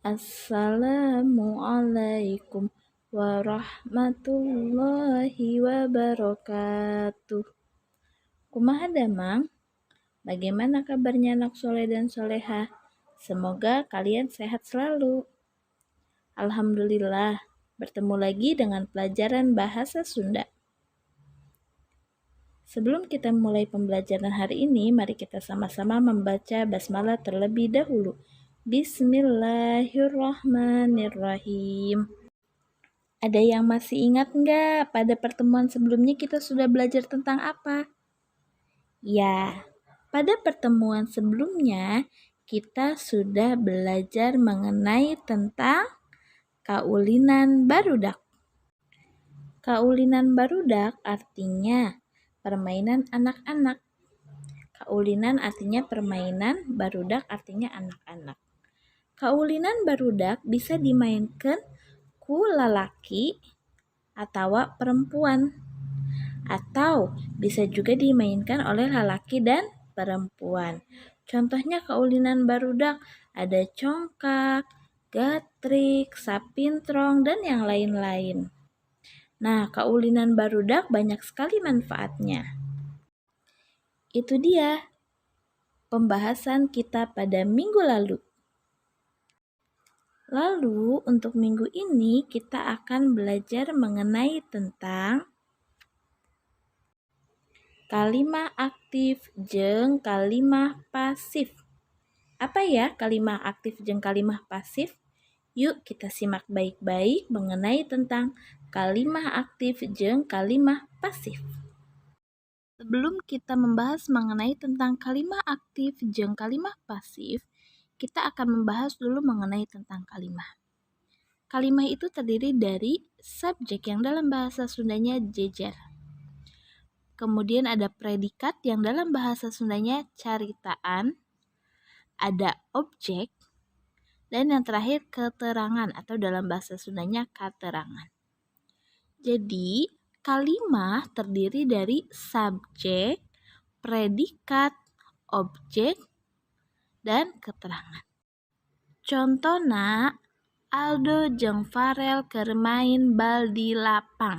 Assalamualaikum warahmatullahi wabarakatuh. Kumaha damang? Bagaimana kabarnya anak soleh dan soleha? Semoga kalian sehat selalu. Alhamdulillah, bertemu lagi dengan pelajaran bahasa Sunda. Sebelum kita mulai pembelajaran hari ini, mari kita sama-sama membaca basmalah terlebih dahulu. Bismillahirrahmanirrahim. Ada yang masih ingat nggak pada pertemuan sebelumnya kita sudah belajar tentang apa? Ya, pada pertemuan sebelumnya kita sudah belajar mengenai tentang kaulinan barudak. Kaulinan barudak artinya permainan anak-anak. Kaulinan artinya permainan, barudak artinya anak-anak. Kaulinan barudak bisa dimainkan ku lalaki atau perempuan, atau bisa juga dimainkan oleh lalaki dan perempuan. Contohnya kaulinan barudak ada congkak, gatrik, sapintrong, dan yang lain-lain. Nah, kaulinan barudak banyak sekali manfaatnya. Itu dia pembahasan kita pada minggu lalu. Lalu untuk minggu ini kita akan belajar mengenai tentang kalimah aktif jeung kalimah pasif. Apa ya kalimah aktif jeung kalimah pasif? Yuk kita simak baik-baik mengenai tentang kalimah aktif jeung kalimah pasif. Sebelum kita membahas mengenai tentang kalimah aktif jeung kalimah pasif, kita akan membahas dulu mengenai tentang kalimah. Kalimah itu terdiri dari subjek yang dalam bahasa Sundanya jejer. Kemudian ada predikat yang dalam bahasa Sundanya caritaan, ada objek, dan yang terakhir keterangan atau dalam bahasa Sundanya katerangan. Jadi, kalimah terdiri dari subjek, predikat, objek, dan keterangan. Contohna, Aldo jeung Farel keur main bal di lapang.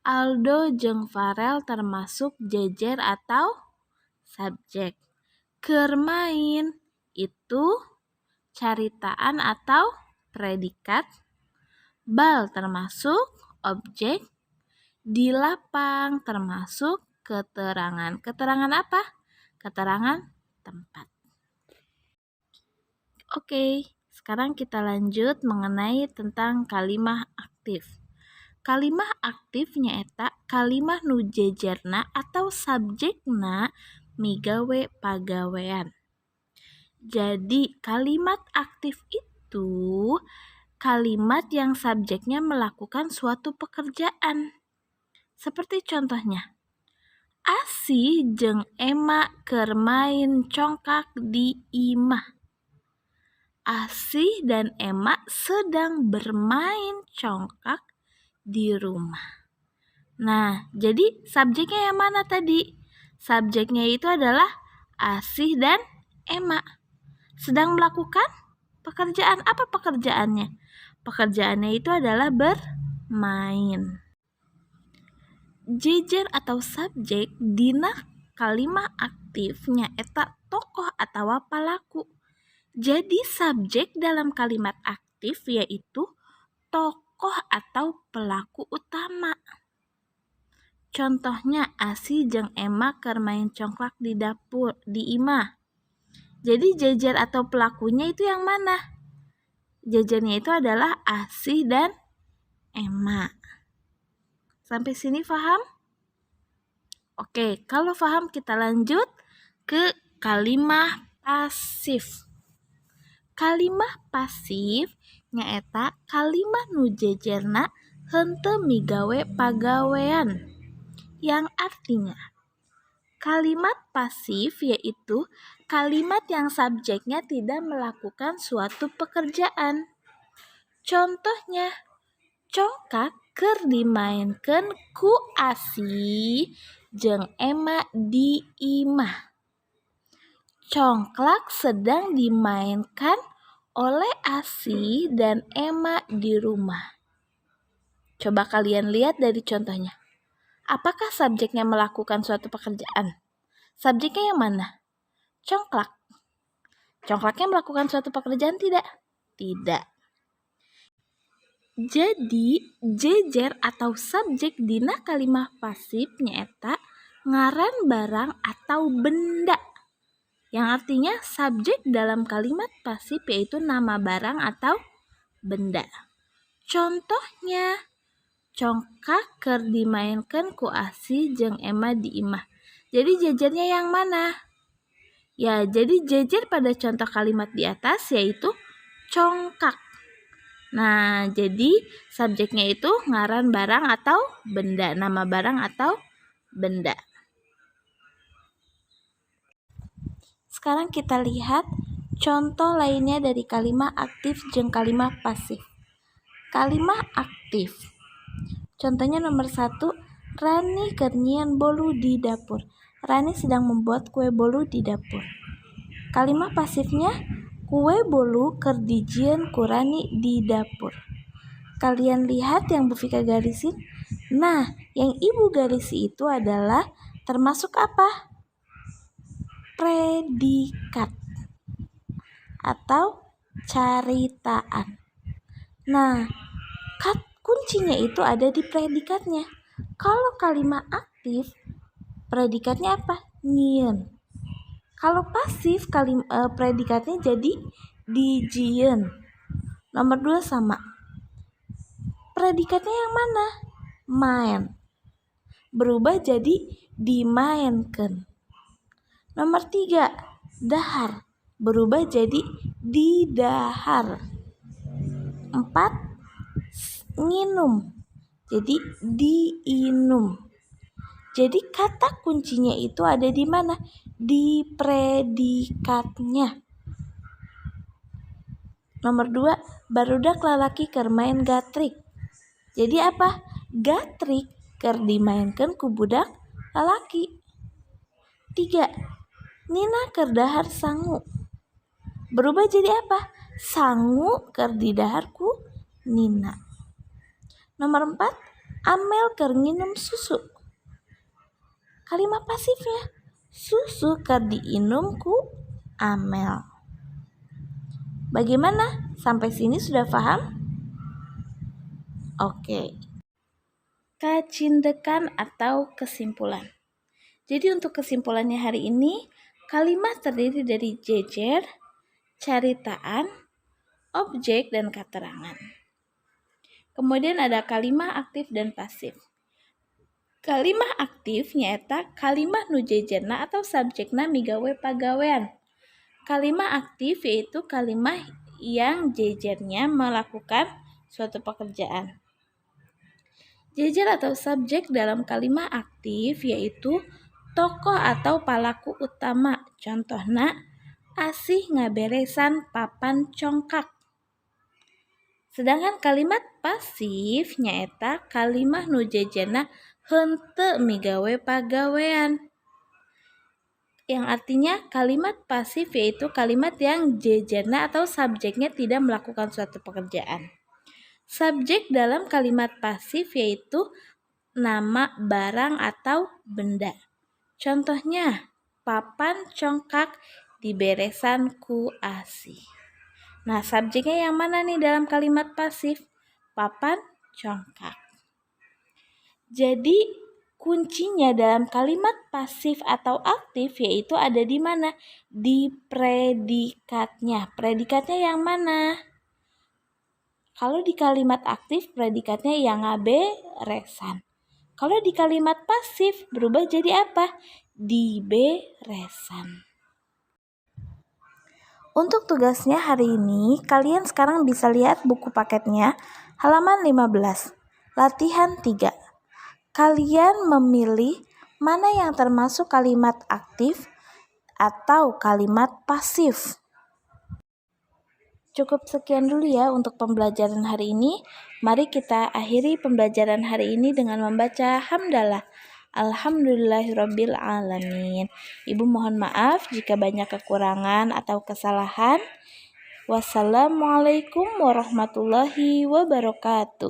Aldo jeung Farel termasuk jejer atau subjek. Keur main itu caritaan atau predikat. Bal termasuk objek. Di lapang termasuk keterangan. Keterangan apa? Keterangan tempat. Oke, sekarang kita lanjut mengenai tentang kalimah aktif. Kalimah aktif nyaeta kalimah nu jejerna atau subjekna migawe pagawean. Jadi kalimat aktif itu kalimat yang subjeknya melakukan suatu pekerjaan. Seperti contohnya, Asih jeung Ema keur main congkak di imah. Asih dan Ema sedang bermain congkak di rumah. Nah, jadi subjeknya yang mana tadi? Subjeknya itu adalah Asih dan Ema. Sedang melakukan pekerjaan. Apa pekerjaannya? Pekerjaannya itu adalah bermain. Jejer atau subjek dina kalimah aktifnya eta tokoh atau palaku. Jadi subjek dalam kalimat aktif yaitu tokoh atau pelaku utama. Contohnya Asih jeung Ema keur main congklak di dapur di imah. Jadi jejer atau pelakunya itu yang mana? Jejernya itu adalah Asih dan Ema. Sampai sini paham? Oke, kalau paham kita lanjut ke kalimah pasif. Kalimah pasif nyaeta kalimah nu jejerna henteu migawe pagawean. Yang artinya kalimat pasif yaitu kalimat yang subjeknya tidak melakukan suatu pekerjaan. Contohnya, congkak keur dimainkeun ku Asih jeung Ema di imah. Congklak sedang dimainkan oleh Asi dan Emma di rumah. Coba kalian lihat dari contohnya. Apakah subjeknya melakukan suatu pekerjaan? Subjeknya yang mana? Congklak. Congklaknya melakukan suatu pekerjaan tidak? Tidak. Jadi, jejer atau subjek dina kalimah pasif nyaeta ngaran barang atau benda. Yang artinya subjek dalam kalimat pasif yaitu nama barang atau benda. Contohnya, congkak keur dimainkan ku Asi jeung Emma di imah. Jadi jejernya yang mana? Ya, jadi jejer pada contoh kalimat di atas yaitu congkak. Nah, jadi subjeknya itu ngaran barang atau benda, nama barang atau benda. Sekarang kita lihat contoh lainnya dari kalimat aktif jeung kalimat pasif. Kalimat aktif. Contohnya nomor 1, Rani keur nyieun bolu di dapur. Rani sedang membuat kue bolu di dapur. Kalimat pasifnya, kue bolu keur dijieun ku Rani di dapur. Kalian lihat yang Bu Vika garisin? Nah, yang Ibu garisi itu adalah termasuk apa? Predikat atau caritaan. Nah, kuncinya itu ada di predikatnya. Kalau kalimat aktif, predikatnya apa? Nyieun. Kalau pasif, predikatnya jadi dijieun. Nomor 2 sama. Predikatnya yang mana? Main. Berubah jadi dimainkan. Nomor 3, dahar. Berubah jadi didahar. 4, nginum. Jadi diinum. Jadi kata kuncinya itu ada di mana? Di predikatnya. Nomor 2, barudak lalaki keur main gatrik. Jadi apa? Gatrik keur dimainkan ku budak lalaki. 3, Nina keur dahar sangu. Berubah jadi apa? Sangu keur didahar ku Nina. Nomor 4, Amel keur nginum susu. Kalimat pasifnya, susu keur diinum ku Amel. Bagaimana? Sampai sini sudah paham? Oke. Kacindekan atau kesimpulan. Jadi untuk kesimpulannya hari ini, kalimat terdiri dari jejer, caritaan, objek, dan keterangan. Kemudian ada kalimat aktif dan pasif. Kalimat aktif nyaeta kalimat nu jejerna atau subjekna migawe pagawean. Kalimat aktif yaitu kalimat yang jejernya melakukan suatu pekerjaan. Jejer atau subjek dalam kalimat aktif yaitu tokoh atau pelaku utama. Contohna, Asih ngaberesan papan congkak. Sedangkan kalimat pasif nyaeta kalimat nu jejerna henteu migawe pagawean. Yang artinya kalimat pasif yaitu kalimat yang jejerna atau subjeknya tidak melakukan suatu pekerjaan. Subjek dalam kalimat pasif yaitu nama barang atau benda. Contohnya, papan congkak diberesan ku Asih. Nah, subjeknya yang mana nih dalam kalimat pasif? Papan congkak. Jadi, kuncinya dalam kalimat pasif atau aktif yaitu ada di mana? Di predikatnya. Predikatnya yang mana? Kalau di kalimat aktif, predikatnya yang ngaberesan. Kalau di kalimat pasif, berubah jadi apa? Diberesan. Untuk tugasnya hari ini, kalian sekarang bisa lihat buku paketnya, halaman 15, latihan 3. Kalian memilih mana yang termasuk kalimat aktif atau kalimat pasif. Cukup sekian dulu ya untuk pembelajaran hari ini. Mari kita akhiri pembelajaran hari ini dengan membaca hamdalah. Alhamdulillahirabbil alamin. Ibu mohon maaf jika banyak kekurangan atau kesalahan. Wassalamualaikum warahmatullahi wabarakatuh.